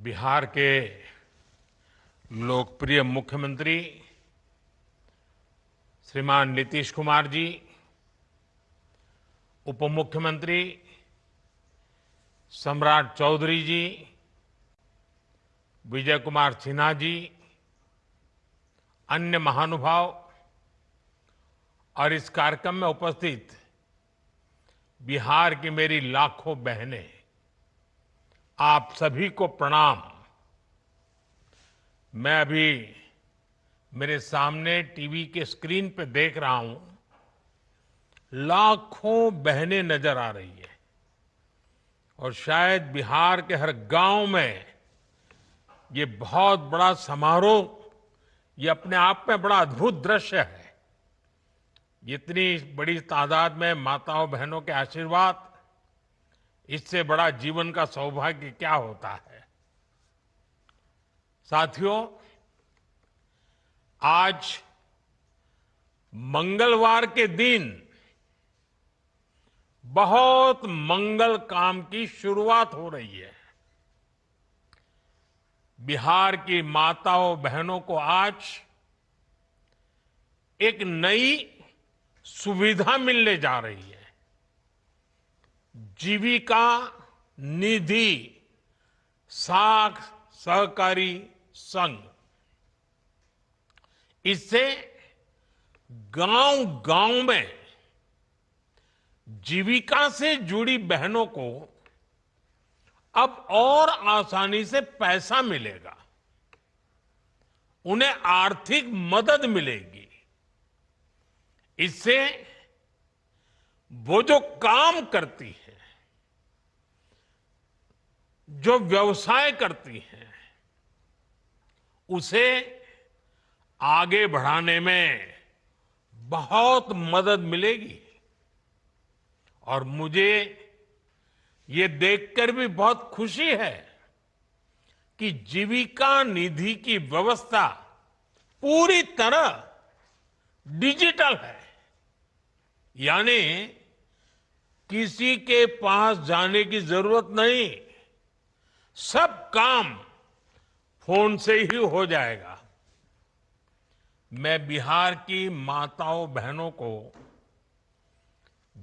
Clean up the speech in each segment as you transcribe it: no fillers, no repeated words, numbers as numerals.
बिहार के लोकप्रिय मुख्यमंत्री श्रीमान नीतीश कुमार जी, उप मुख्यमंत्री सम्राट चौधरी जी, विजय कुमार सिन्हा जी, अन्य महानुभाव और इस कार्यक्रम में उपस्थित बिहार की मेरी लाखों बहनें, आप सभी को प्रणाम। मैं अभी मेरे सामने टीवी के स्क्रीन पे देख रहा हूं, लाखों बहनें नजर आ रही है और शायद बिहार के हर गांव में ये बहुत बड़ा समारोह, ये अपने आप में बड़ा अद्भुत दृश्य है। इतनी बड़ी तादाद में माताओं बहनों के आशीर्वाद, इससे बड़ा जीवन का सौभाग्य क्या होता है। साथियों, आज मंगलवार के दिन बहुत मंगल काम की शुरुआत हो रही है। बिहार की माताओं बहनों को आज एक नई सुविधा मिलने जा रही है। जीविका निधि साख सहकारी संघ, इससे गांव-गांव में जीविका से जुड़ी बहनों को अब और आसानी से पैसा मिलेगा, उन्हें आर्थिक मदद मिलेगी। इससे वो जो काम करती है, जो व्यवसाय करती है, उसे आगे बढ़ाने में बहुत मदद मिलेगी। और मुझे ये देखकर भी बहुत खुशी है कि जीविका निधि की व्यवस्था पूरी तरह डिजिटल है, यानी किसी के पास जाने की जरूरत नहीं, सब काम फोन से ही हो जाएगा। मैं बिहार की माताओं बहनों को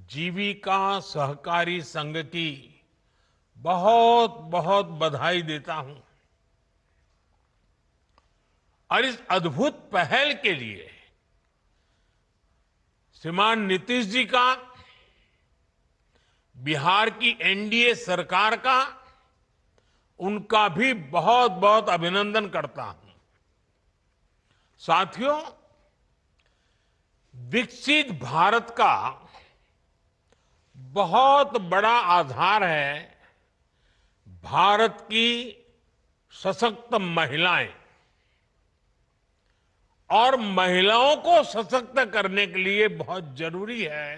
जीविका सहकारी संघ की बहुत बहुत बधाई देता हूं और इस अद्भुत पहल के लिए श्रीमान नीतीश जी का, बिहार की एनडीए सरकार का, उनका भी बहुत बहुत अभिनंदन करता हूं। साथियों, विकसित भारत का बहुत बड़ा आधार है भारत की सशक्त महिलाएं। और महिलाओं को सशक्त करने के लिए बहुत जरूरी है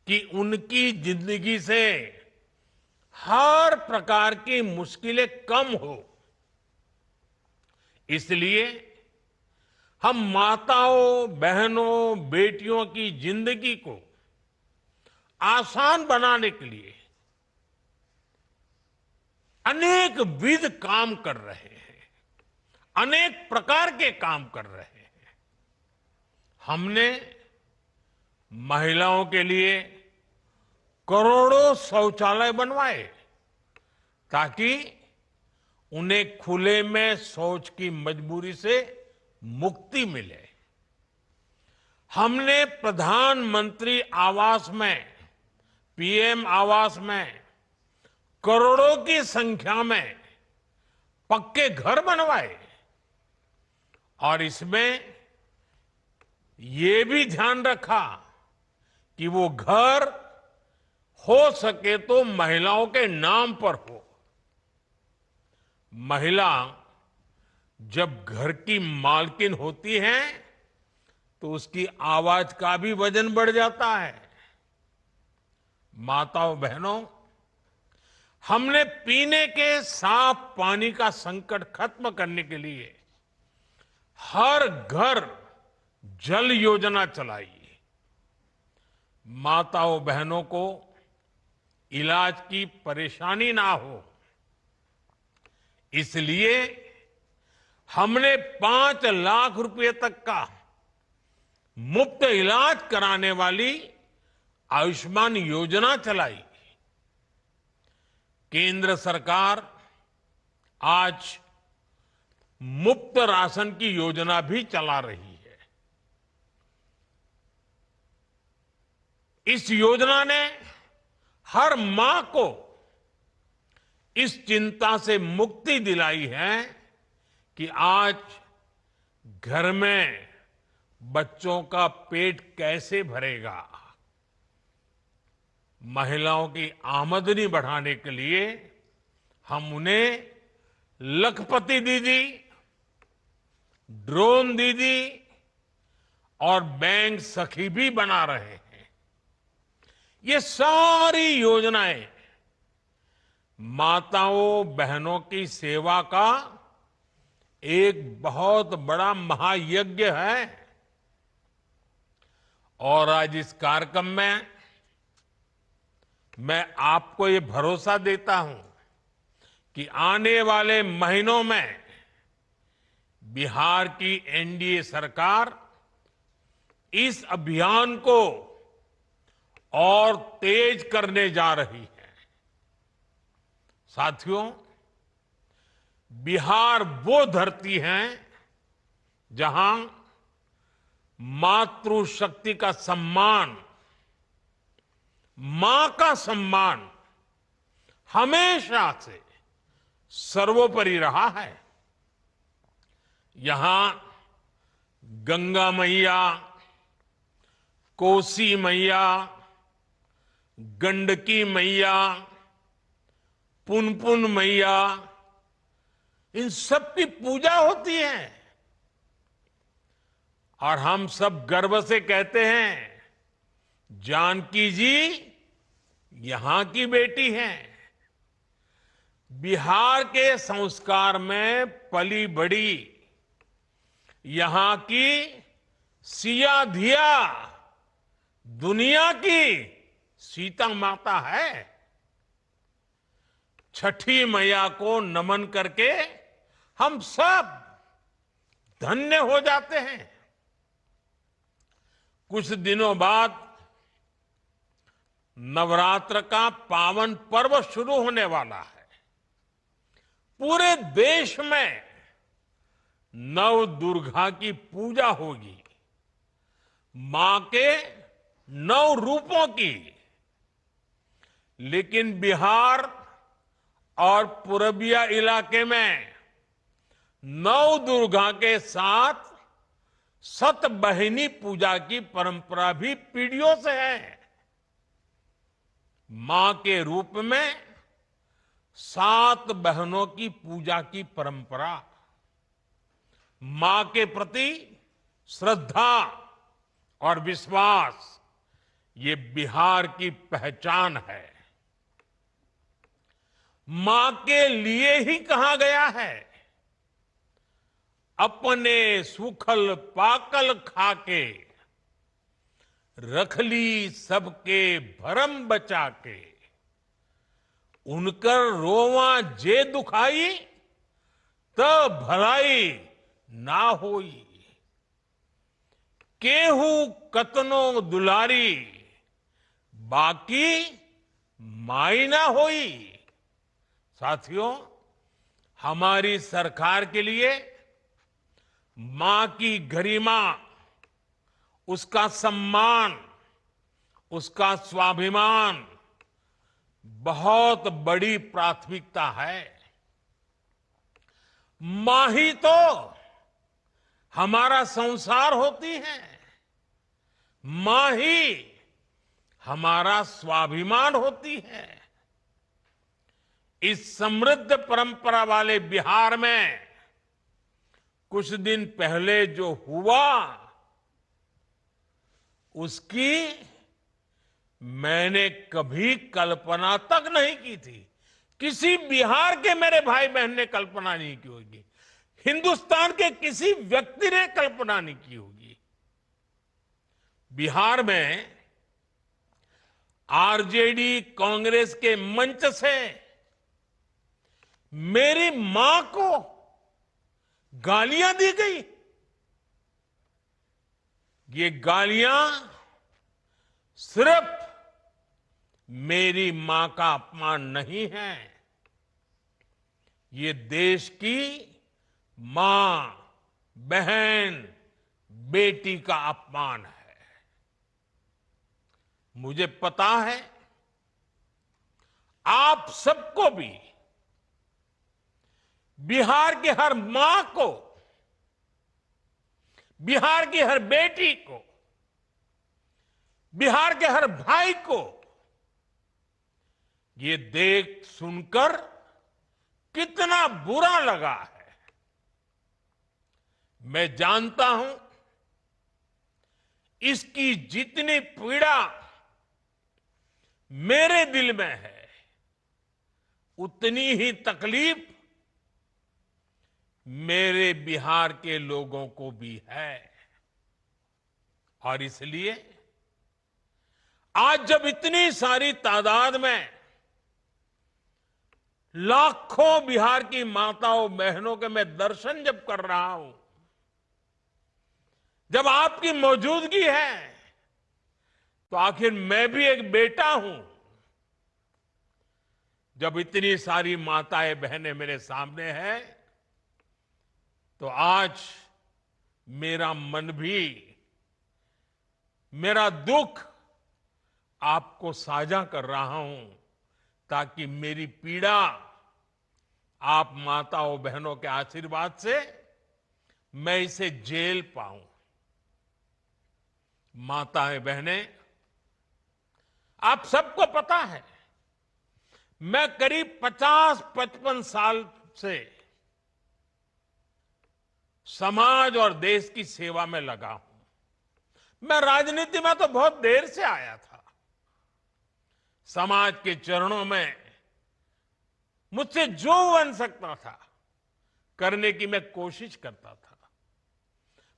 कि उनकी जिंदगी से हर प्रकार की मुश्किलें कम हो। इसलिए हम माताओं बहनों बेटियों की जिंदगी को आसान बनाने के लिए अनेक विध काम कर रहे हैं, अनेक प्रकार के काम कर रहे हैं। हमने महिलाओं के लिए करोड़ों शौचालय बनवाए ताकि उन्हें खुले में शौच की मजबूरी से मुक्ति मिले। हमने प्रधानमंत्री आवास में, पीएम आवास में करोड़ों की संख्या में पक्के घर बनवाए और इसमें ये भी ध्यान रखा कि वो घर हो सके तो महिलाओं के नाम पर हो। महिला जब घर की मालकिन होती है तो उसकी आवाज का भी वजन बढ़ जाता है। माताओं बहनों, हमने पीने के साफ पानी का संकट खत्म करने के लिए हर घर जल योजना चलाई। माताओं बहनों को इलाज की परेशानी ना हो, इसलिए हमने 5 लाख रुपए तक का मुफ्त इलाज कराने वाली आयुष्मान योजना चलाई। केंद्र सरकार आज मुफ्त राशन की योजना भी चला रही है। इस योजना ने हर मां को इस चिंता से मुक्ति दिलाई है कि आज घर में बच्चों का पेट कैसे भरेगा। महिलाओं की आमदनी बढ़ाने के लिए हम उन्हें लखपति दीदी, ड्रोन दीदी और बैंक सखी भी बना रहे हैं। ये सारी योजनाएं माताओं बहनों की सेवा का एक बहुत बड़ा महायज्ञ है। और आज इस कार्यक्रम में मैं आपको ये भरोसा देता हूं कि आने वाले महीनों में बिहार की एनडीए सरकार इस अभियान को और तेज करने जा रही है। साथियों, बिहार वो धरती है जहां मातृशक्ति का सम्मान, मां का सम्मान हमेशा से सर्वोपरि रहा है। यहां गंगा मैया, कोसी मैया, गंडकी मैया, पुनपुन मैया, इन सब की पूजा होती है। और हम सब गर्व से कहते हैं, जानकी जी यहां की बेटी हैं। बिहार के संस्कार में पली बड़ी यहां की सिया धिया दुनिया की सीता माता है। छठी मैया को नमन करके हम सब धन्य हो जाते हैं। कुछ दिनों बाद नवरात्र का पावन पर्व शुरू होने वाला है। पूरे देश में नव दुर्गा की पूजा होगी, मां के 9 रूपों की। लेकिन बिहार और पूर्विया इलाके में नव दुर्गा के साथ सतबहिनी पूजा की परंपरा भी पीढ़ियों से है। मां के रूप में 7 बहनों की पूजा की परंपरा, मां के प्रति श्रद्धा और विश्वास, ये बिहार की पहचान है। मां के लिए ही कहा गया है, अपने सुखल पाकल खाके, रख ली सबके भरम बचा के। उनकर रोवा जे दुखाई, त भलाई ना होई। केहू कतनो दुलारी, बाकी माई ना होई। साथियों, हमारी सरकार के लिए मां की गरिमा, उसका सम्मान, उसका स्वाभिमान बहुत बड़ी प्राथमिकता है। मां ही तो हमारा संसार होती है, मां ही हमारा स्वाभिमान होती है। इस समृद्ध परंपरा वाले बिहार में कुछ दिन पहले जो हुआ, उसकी मैंने कभी कल्पना तक नहीं की थी। किसी बिहार के मेरे भाई बहन ने कल्पना नहीं की होगी, हिंदुस्तान के किसी व्यक्ति ने कल्पना नहीं की होगी। बिहार में आरजेडी कांग्रेस के मंच से मेरी मां को गालियां दी गई। ये गालियां सिर्फ मेरी मां का अपमान नहीं है, ये देश की मां, बहन, बेटी का अपमान है। मुझे पता है आप सबको भी, बिहार की हर मां को, बिहार की हर बेटी को, बिहार के हर भाई को ये देख सुनकर कितना बुरा लगा है। मैं जानता हूं इसकी जितनी पीड़ा मेरे दिल में है, उतनी ही तकलीफ मेरे बिहार के लोगों को भी है। और इसलिए आज जब इतनी सारी तादाद में लाखों बिहार की माताओं बहनों के मैं दर्शन जब कर रहा हूं, जब आपकी मौजूदगी है, तो आखिर मैं भी एक बेटा हूं। जब इतनी सारी माताएं बहनें मेरे सामने हैं, तो आज मेरा मन भी, मेरा दुख आपको साझा कर रहा हूं, ताकि मेरी पीड़ा आप माताओं बहनों के आशीर्वाद से मैं इसे झेल पाऊं। माताएं बहनें, आप सबको पता है मैं करीब 50-55 साल से समाज और देश की सेवा में लगा हूं। मैं राजनीति में तो बहुत देर से आया था। समाज के चरणों में मुझसे जो बन सकता था करने की मैं कोशिश करता था।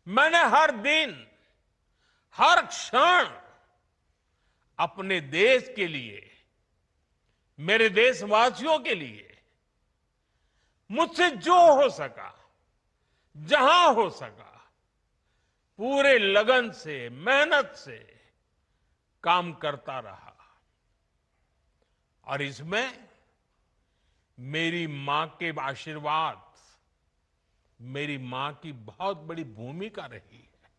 मैंने हर दिन, हर क्षण अपने देश के लिए, मेरे देशवासियों के लिए मुझसे जो हो सका, जहां हो सका, पूरे लगन से, मेहनत से काम करता रहा। और इसमें मेरी मां के आशीर्वाद, मेरी मां की बहुत बड़ी भूमिका रही है।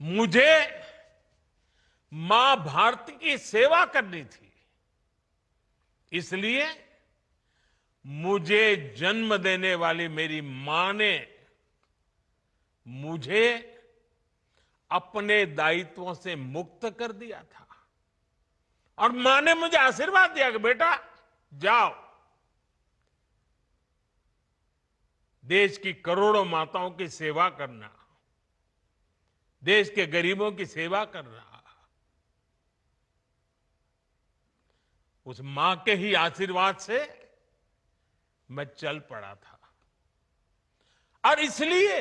मुझे मां भारती की सेवा करनी थी, इसलिए मुझे जन्म देने वाली मेरी मां ने मुझे अपने दायित्वों से मुक्त कर दिया था। और मां ने मुझे आशीर्वाद दिया कि बेटा जाओ, देश की करोड़ों माताओं की सेवा करना, देश के गरीबों की सेवा करना। उस मां के ही आशीर्वाद से मैं चल पड़ा था। और इसलिए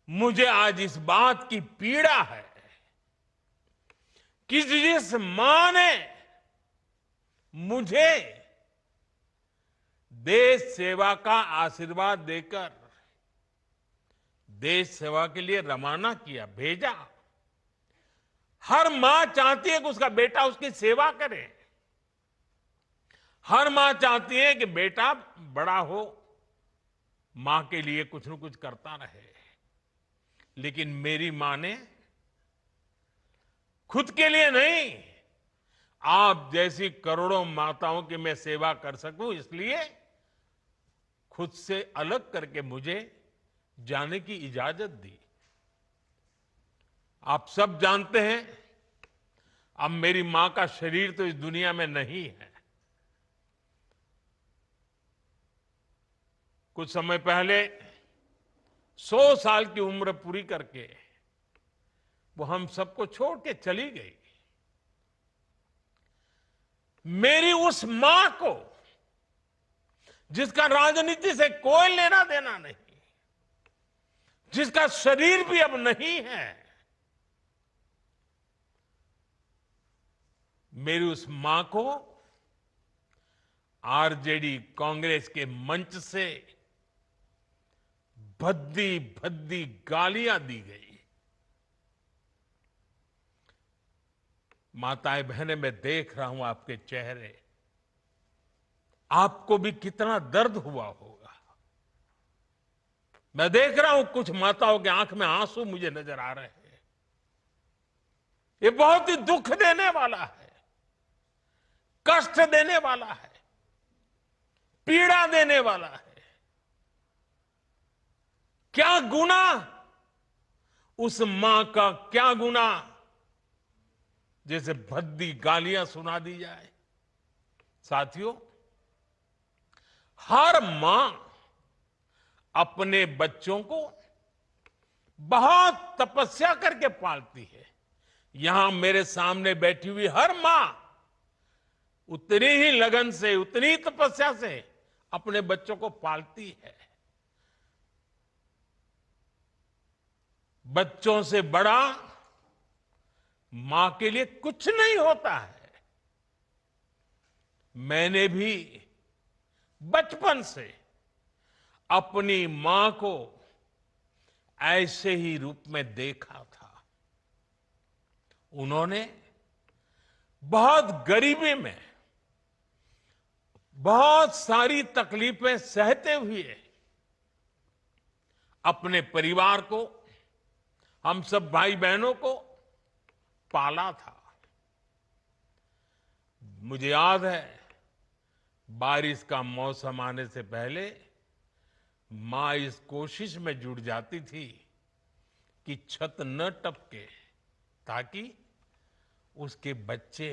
मुझे आज इस बात की पीड़ा है कि जिस मां ने मुझे देश सेवा का आशीर्वाद देकर देश सेवा के लिए रवाना किया, भेजा। हर मां चाहती है कि उसका बेटा उसकी सेवा करे। हर मां चाहती है कि बेटा बड़ा हो, मां के लिए कुछ न कुछ करता रहे। लेकिन मेरी मां ने खुद के लिए नहीं, आप जैसी करोड़ों माताओं की मैं सेवा कर सकूं, इसलिए खुद से अलग करके मुझे जाने की इजाजत दी। आप सब जानते हैं, अब मेरी मां का शरीर तो इस दुनिया में नहीं है। कुछ समय पहले 100 साल की उम्र पूरी करके वो हम सबको छोड़ के चली गई। मेरी उस मां को, जिसका राजनीति से कोई लेना देना नहीं, जिसका शरीर भी अब नहीं है, मेरी उस मां को आरजेडी कांग्रेस के मंच से भद्दी भद्दी गालियां दी गई। माताएं बहनें, मैं देख रहा हूं आपके चेहरे, आपको भी कितना दर्द हुआ होगा। मैं देख रहा हूं कुछ माताओं की आंख में आंसू मुझे नजर आ रहे हैं। ये बहुत ही दुख देने वाला है, कष्ट देने वाला है, पीड़ा देने वाला है। क्या गुनाह उस मां का, क्या गुनाह जैसे भद्दी गालियां सुना दी जाए। साथियों, हर मां अपने बच्चों को बहुत तपस्या करके पालती है। यहां मेरे सामने बैठी हुई हर मां उतनी ही लगन से, उतनी ही तपस्या से अपने बच्चों को पालती है। बच्चों से बड़ा मां के लिए कुछ नहीं होता है। मैंने भी बचपन से अपनी मां को ऐसे ही रूप में देखा था। उन्होंने बहुत गरीबी में बहुत सारी तकलीफें सहते हुए अपने परिवार को, हम सब भाई बहनों को पाला था। मुझे याद है, बारिश का मौसम आने से पहले मां इस कोशिश में जुट जाती थी कि छत न टपके, ताकि उसके बच्चे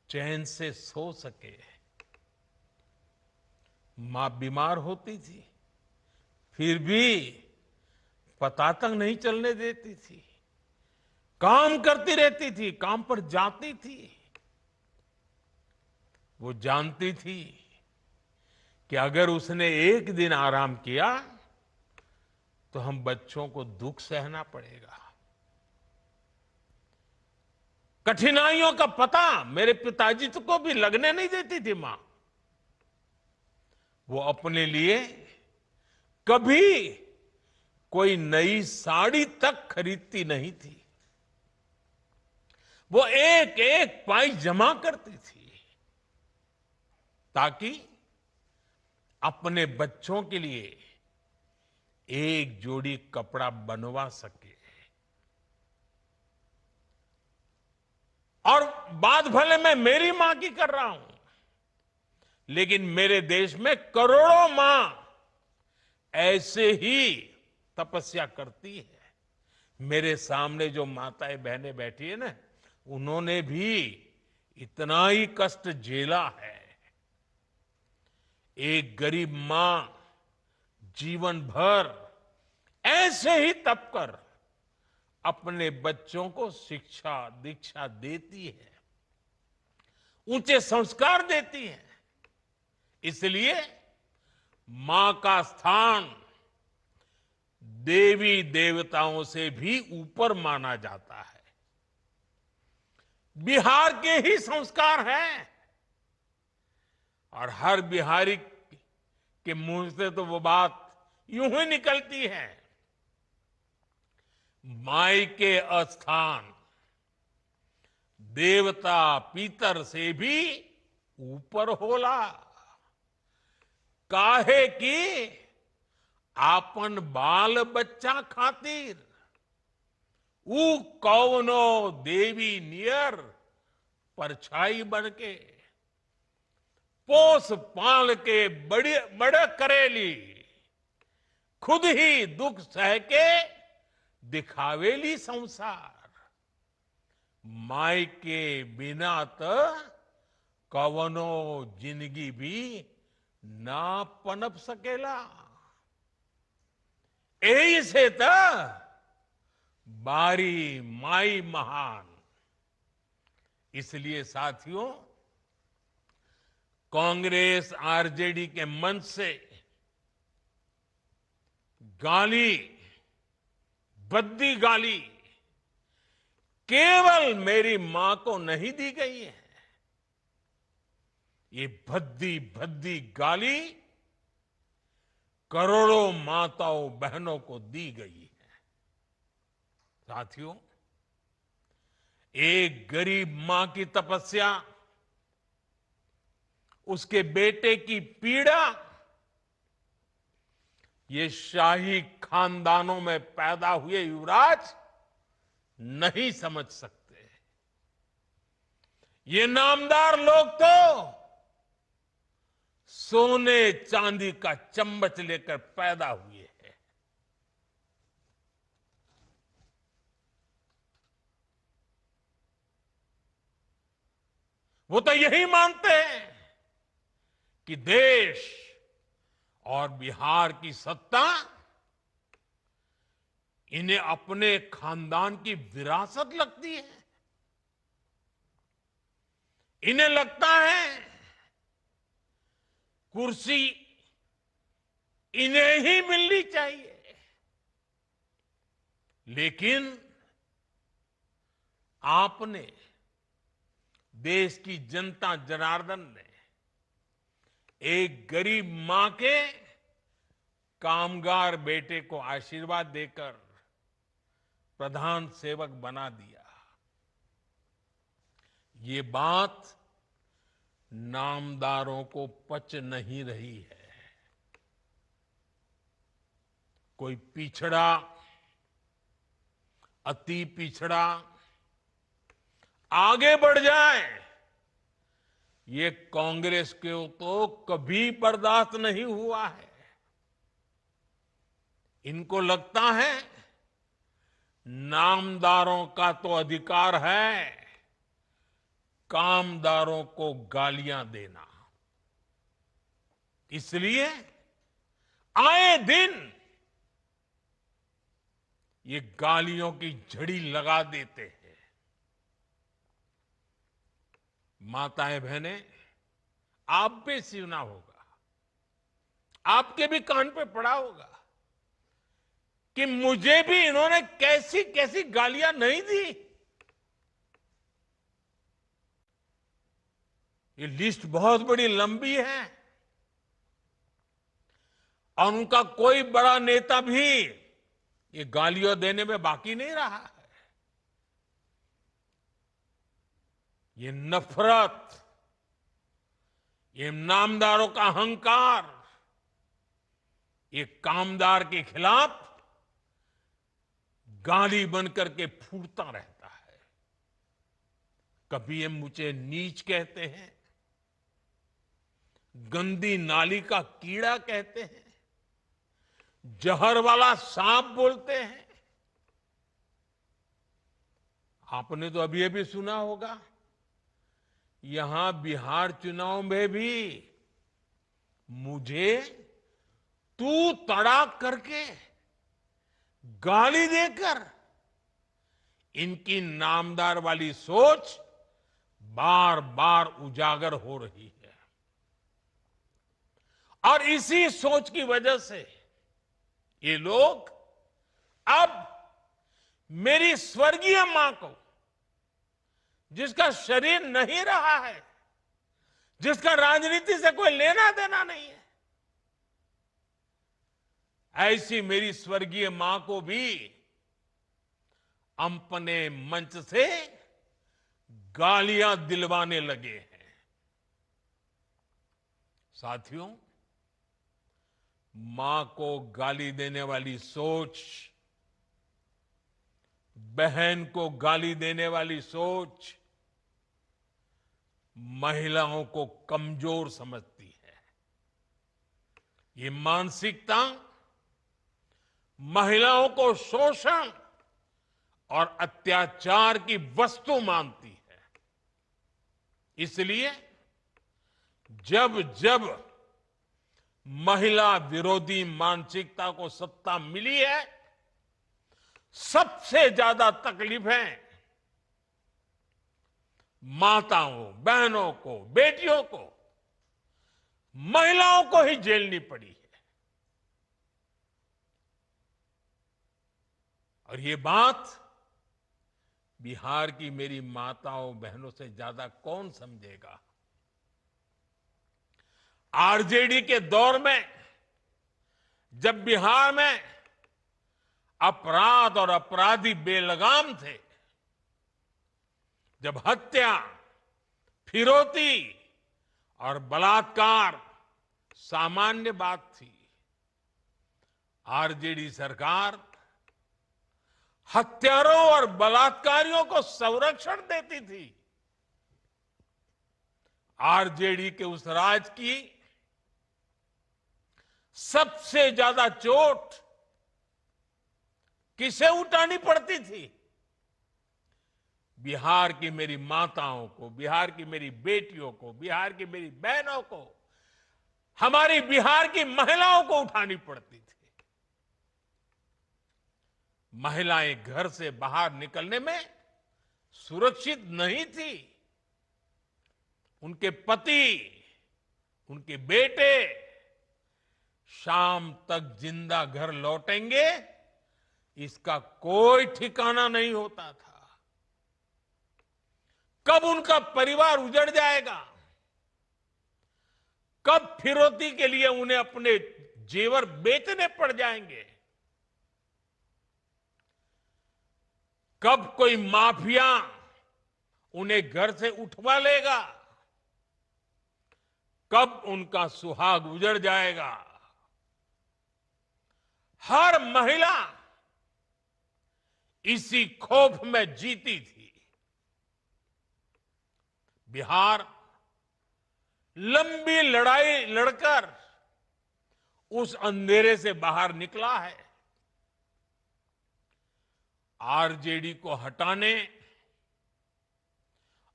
चैन से सो सके। मां बीमार होती थी, फिर भी पता तक नहीं चलने देती थी, काम करती रहती थी, काम पर जाती थी। वो जानती थी कि अगर उसने एक दिन आराम किया तो हम बच्चों को दुख सहना पड़ेगा। कठिनाइयों का पता मेरे पिताजी को भी लगने नहीं देती थी मां। वो अपने लिए कभी कोई नई साड़ी तक खरीदती नहीं थी। वो एक एक पाई जमा करती थी ताकि अपने बच्चों के लिए एक जोड़ी कपड़ा बनवा सके। और बात भले मैं मेरी मां की कर रहा हूं, लेकिन मेरे देश में करोड़ों मां ऐसे ही तपस्या करती है। मेरे सामने जो माताएं बहनें बैठी है ना, उन्होंने भी इतना ही कष्ट झेला है। एक गरीब मां जीवन भर ऐसे ही तप कर अपने बच्चों को शिक्षा दीक्षा देती है, ऊंचे संस्कार देती है। इसलिए मां का स्थान देवी देवताओं से भी ऊपर माना जाता है। बिहार के ही संस्कार हैं, और हर बिहारी के मुंह से तो वो बात यूं ही निकलती है, माई के स्थान देवता पितर से भी ऊपर होला। काहे की आपन बाल बच्चा खातिर ऊ कौनो देवी नियर परछाई बन के पोस पाल के बड़े करेली, खुद ही दुख सह के दिखावेली संसार। माई के बिना तो कवनो जिंदगी भी ना पनप सकेला। यही से तो बारी माई महान। इसलिए साथियों, कांग्रेस आरजेडी के मंच से गाली, भद्दी गाली केवल मेरी मां को नहीं दी गई है, ये भद्दी भद्दी गाली करोड़ों माताओं बहनों को दी गई है। साथियों, एक गरीब मां की तपस्या, उसके बेटे की पीड़ा, ये शाही खानदानों में पैदा हुए युवराज नहीं समझ सकते। ये नामदार लोग तो सोने चांदी का चम्मच लेकर पैदा हुए हैं। वो तो यही मानते हैं कि देश और बिहार की सत्ता इन्हें अपने खानदान की विरासत लगती है। इन्हें लगता है कुर्सी इन्हें ही मिलनी चाहिए। लेकिन आपने, देश की जनता जनार्दन ने एक गरीब मां के कामगार बेटे को आशीर्वाद देकर प्रधान सेवक बना दिया। ये बात नामदारों को पच नहीं रही है। कोई पिछड़ा, अति पिछड़ा आगे बढ़ जाए, ये कांग्रेस के तो कभी बर्दाश्त नहीं हुआ है। इनको लगता है नामदारों का तो अधिकार है कामदारों को गालियां देना। इसलिए आए दिन ये गालियों की झड़ी लगा देते हैं। माताएं बहनें, आप भी सुना होगा, आपके भी कान पे पड़ा होगा कि मुझे भी इन्होंने कैसी कैसी गालियां नहीं दी। ये लिस्ट बहुत बड़ी लंबी है और उनका कोई बड़ा नेता भी ये गालियां देने में बाकी नहीं रहा है। ये नफरत, ये नामदारों का अहंकार, ये कामदार के खिलाफ गाली बनकर के फूटता रहता है। कभी ये मुझे नीच कहते हैं, गंदी नाली का कीड़ा कहते हैं, जहर वाला सांप बोलते हैं। आपने तो अभी सुना होगा, यहां बिहार चुनाव में भी मुझे तू तड़ाक करके गाली देकर इनकी नामदार वाली सोच बार बार उजागर हो रही है। और इसी सोच की वजह से ये लोग अब मेरी स्वर्गीय मां को, जिसका शरीर नहीं रहा है, जिसका राजनीति से कोई लेना देना नहीं है, ऐसी मेरी स्वर्गीय मां को भी अपने मंच से गालियां दिलवाने लगे हैं। साथियों, मां को गाली देने वाली सोच, बहन को गाली देने वाली सोच महिलाओं को कमजोर समझती है। ये मानसिकता महिलाओं को शोषण और अत्याचार की वस्तु मानती है। इसलिए जब जब महिला विरोधी मानसिकता को सत्ता मिली है, सबसे ज्यादा तकलीफें माताओं, बहनों को, बेटियों को, महिलाओं को ही झेलनी पड़ी है। और ये बात बिहार की मेरी माताओं, बहनों से ज्यादा कौन समझेगा। आरजेडी के दौर में जब बिहार में अपराध और अपराधी बेलगाम थे, जब हत्या, फिरौती और बलात्कार सामान्य बात थी, आरजेडी सरकार हत्यारों और बलात्कारियों को संरक्षण देती थी। आरजेडी के उस राज की सबसे ज्यादा चोट किसे उठानी पड़ती थी? बिहार की मेरी माताओं को, बिहार की मेरी बेटियों को, बिहार की मेरी बहनों को, हमारी बिहार की महिलाओं को उठानी पड़ती थी। महिलाएं घर से बाहर निकलने में सुरक्षित नहीं थी। उनके पति, उनके बेटे शाम तक जिंदा घर लौटेंगे, इसका कोई ठिकाना नहीं होता था। कब उनका परिवार उजड़ जाएगा, कब फिरौती के लिए उन्हें अपने जेवर बेचने पड़ जाएंगे, कब कोई माफिया उन्हें घर से उठवा लेगा, कब उनका सुहाग उजड़ जाएगा। हर महिला इसी खौफ में जीती थी। बिहार लंबी लड़ाई लड़कर उस अंधेरे से बाहर निकला है। आरजेडी को हटाने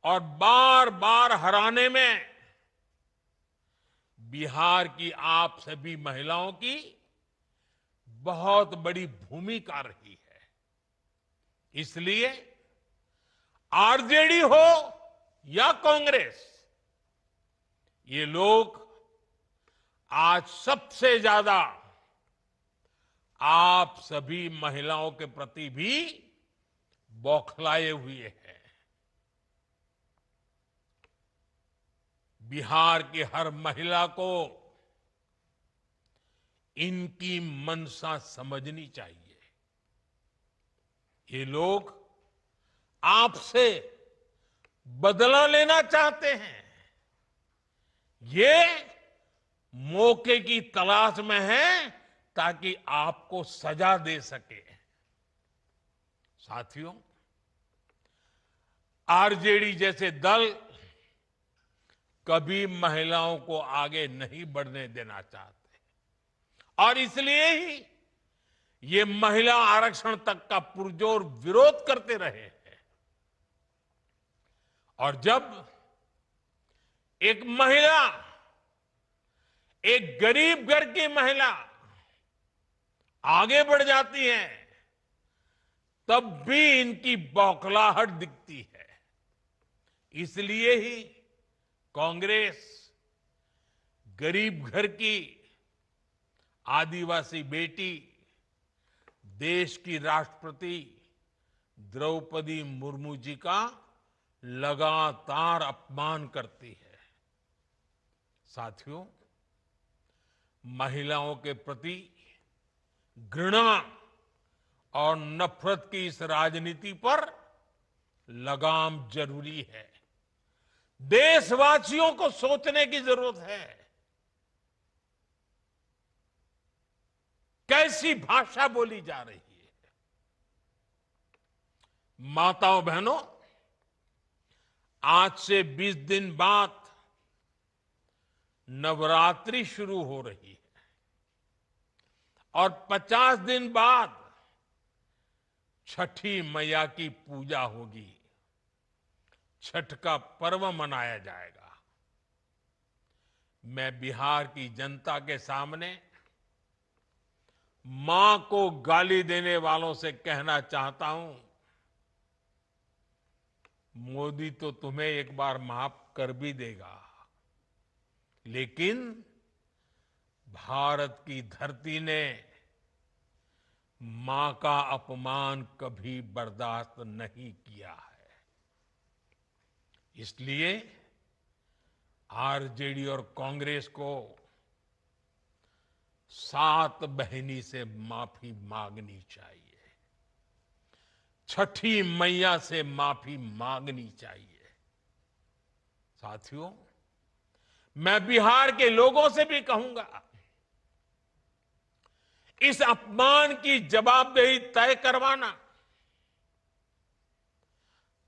और बार बार हराने में बिहार की आप सभी महिलाओं की बहुत बड़ी भूमिका रही है। इसलिए आरजेडी हो या कांग्रेस, ये लोग आज सबसे ज्यादा आप सभी महिलाओं के प्रति भी बौखलाए हुए हैं। बिहार की हर महिला को इनकी मनसा समझनी चाहिए। ये लोग आपसे बदला लेना चाहते हैं। ये मौके की तलाश में हैं ताकि आपको सजा दे सके। साथियों, आरजेडी जैसे दल कभी महिलाओं को आगे नहीं बढ़ने देना चाहते और इसलिए ही ये महिला आरक्षण तक का पुरजोर विरोध करते रहे हैं। और जब एक महिला, एक गरीब घर की महिला आगे बढ़ जाती है, तब भी इनकी बौखलाहट दिखती है। इसलिए ही कांग्रेस गरीब घर की आदिवासी बेटी, देश की राष्ट्रपति द्रौपदी मुर्मू जी का लगातार अपमान करती है। साथियों, महिलाओं के प्रति घृणा और नफरत की इस राजनीति पर लगाम जरूरी है। देशवासियों को सोचने की जरूरत है। कैसी भाषा बोली जा रही है। माताओं बहनों, आज से 20 दिन बाद नवरात्रि शुरू हो रही है और 50 दिन बाद छठी मैया की पूजा होगी। छठ का पर्व मनाया जाएगा। मैं बिहार की जनता के सामने मां को गाली देने वालों से कहना चाहता हूं, मोदी तो तुम्हें एक बार माफ कर भी देगा, लेकिन भारत की धरती ने मां का अपमान कभी बर्दाश्त नहीं किया है। इसलिए आरजेडी और कांग्रेस को 7 बहिनी से माफी मांगनी चाहिए, छठी मैया से माफी मांगनी चाहिए। साथियों, मैं बिहार के लोगों से भी कहूंगा, इस अपमान की जवाबदेही तय करवाना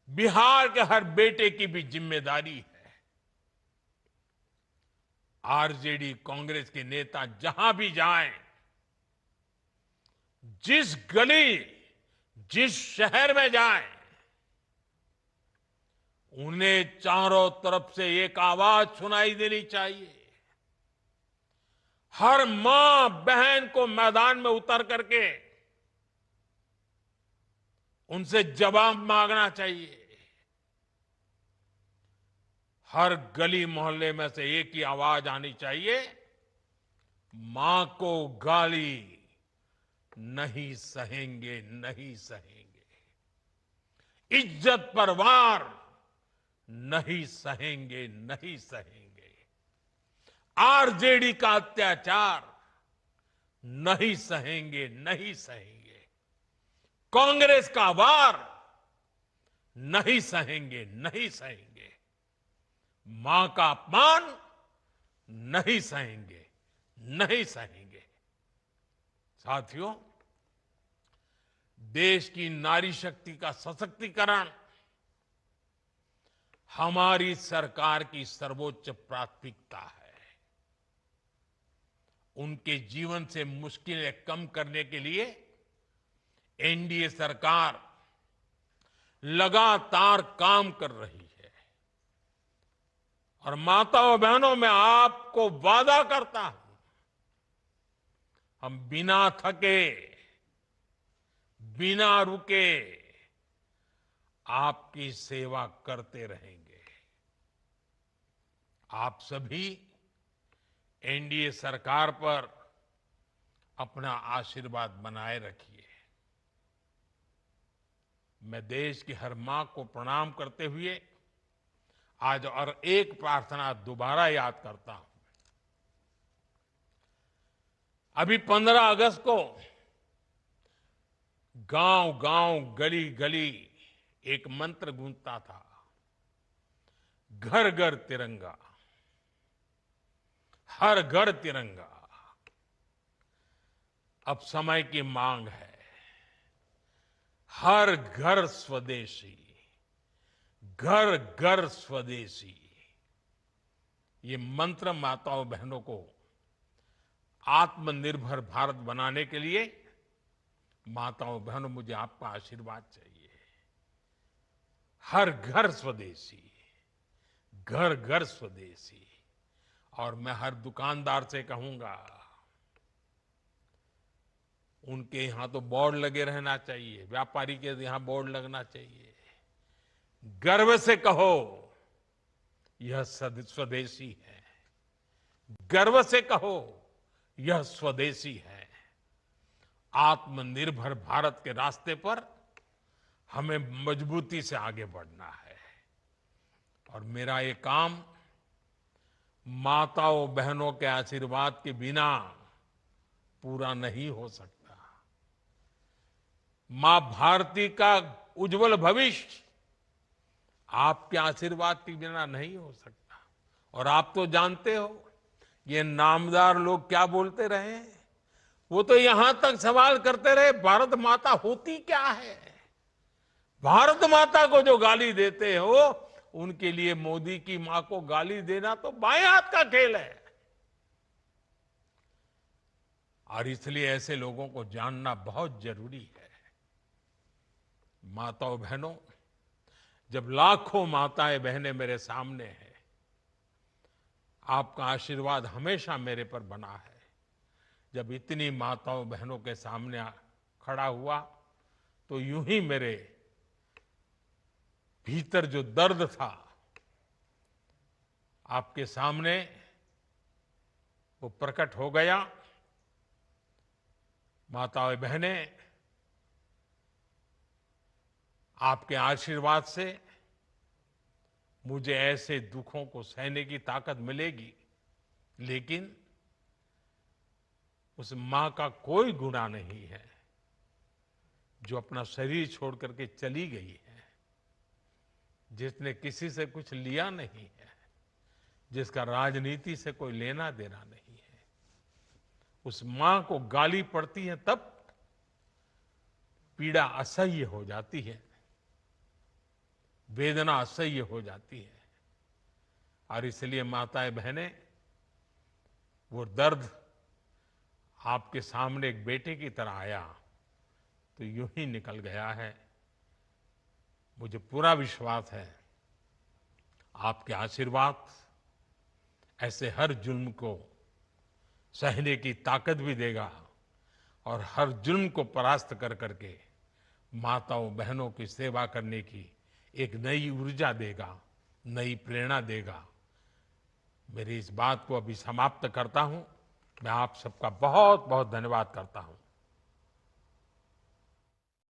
बिहार के हर बेटे की भी जिम्मेदारी है। आरजेडी कांग्रेस के नेता जहां भी जाएं, जिस गली, जिस शहर में जाएं, उन्हें चारों तरफ से एक आवाज सुनाई देनी चाहिए। हर मां बहन को मैदान में उतर करके उनसे जवाब मांगना चाहिए। हर गली मोहल्ले में से एक ही आवाज आनी चाहिए, मां को गाली नहीं सहेंगे, नहीं सहेंगे। इज्जत पर वार नहीं सहेंगे, नहीं सहेंगे। आरजेडी का अत्याचार नहीं सहेंगे, नहीं सहेंगे। कांग्रेस का वार नहीं सहेंगे, नहीं सहेंगे। मां का अपमान नहीं सहेंगे, नहीं सहेंगे। साथियों, देश की नारी शक्ति का सशक्तिकरण हमारी सरकार की सर्वोच्च प्राथमिकता है। उनके जीवन से मुश्किलें कम करने के लिए एनडीए सरकार लगातार काम कर रही है। और माताओं बहनों, मैं आपको वादा करता हूं, हम बिना थके, बिना रुके आपकी सेवा करते रहेंगे। आप सभी एनडीए सरकार पर अपना आशीर्वाद बनाए रखिए। मैं देश की हर मां को प्रणाम करते हुए आज और एक प्रार्थना दोबारा याद करता हूं। अभी 15 अगस्त को गांव गांव, गली गली एक मंत्र गूंजता था, घर घर तिरंगा, हर घर तिरंगा। अब समय की मांग है, हर घर स्वदेशी, घर घर स्वदेशी। ये मंत्र माताओं बहनों को आत्मनिर्भर भारत बनाने के लिए, माताओं बहनों, मुझे आपका आशीर्वाद चाहिए। हर घर स्वदेशी, घर घर स्वदेशी। और मैं हर दुकानदार से कहूंगा, उनके यहां तो बोर्ड लगे रहना चाहिए, व्यापारी के यहां बोर्ड लगना चाहिए। गर्व से कहो, यह स्वदेशी है। गर्व से कहो, यह स्वदेशी है। आत्मनिर्भर भारत के रास्ते पर हमें मजबूती से आगे बढ़ना है। और मेरा ये काम माताओं बहनों के आशीर्वाद के बिना पूरा नहीं हो सकता। मां भारती का उज्जवल भविष्य आपके आशीर्वाद के बिना नहीं हो सकता। और आप तो जानते हो, ये नामदार लोग क्या बोलते रहे, वो तो यहां तक सवाल करते रहे, भारत माता होती क्या है। भारत माता को जो गाली देते हो, उनके लिए मोदी की मां को गाली देना तो बाएं हाथ का खेल है। और इसलिए ऐसे लोगों को जानना बहुत जरूरी है। माताओं बहनों, जब लाखों माताएं बहनें मेरे सामने हैं, आपका आशीर्वाद हमेशा मेरे पर बना है। जब इतनी माताओं बहनों के सामने खड़ा हुआ, तो यूं ही मेरे भीतर जो दर्द था, आपके सामने वो प्रकट हो गया। माताएं बहनें, आपके आशीर्वाद से मुझे ऐसे दुखों को सहने की ताकत मिलेगी, लेकिन उस मां का कोई गुनाह नहीं है जो अपना शरीर छोड़ करके चली गई है, जिसने किसी से कुछ लिया नहीं है, जिसका राजनीति से कोई लेना देना नहीं है। उस मां को गाली पड़ती है तब पीड़ा असह्य हो जाती है, वेदना असह्य हो जाती है। और इसलिए माताएं बहनें, वो दर्द आपके सामने एक बेटे की तरह आया तो यूं ही निकल गया है। मुझे पूरा विश्वास है आपके आशीर्वाद ऐसे हर जुल्म को सहने की ताकत भी देगा और हर जुल्म को परास्त कर करके माताओं बहनों की सेवा करने की एक नई ऊर्जा देगा, नई प्रेरणा देगा। मेरी इस बात को अभी समाप्त करता हूं। मैं आप सबका बहुत बहुत धन्यवाद करता हूं।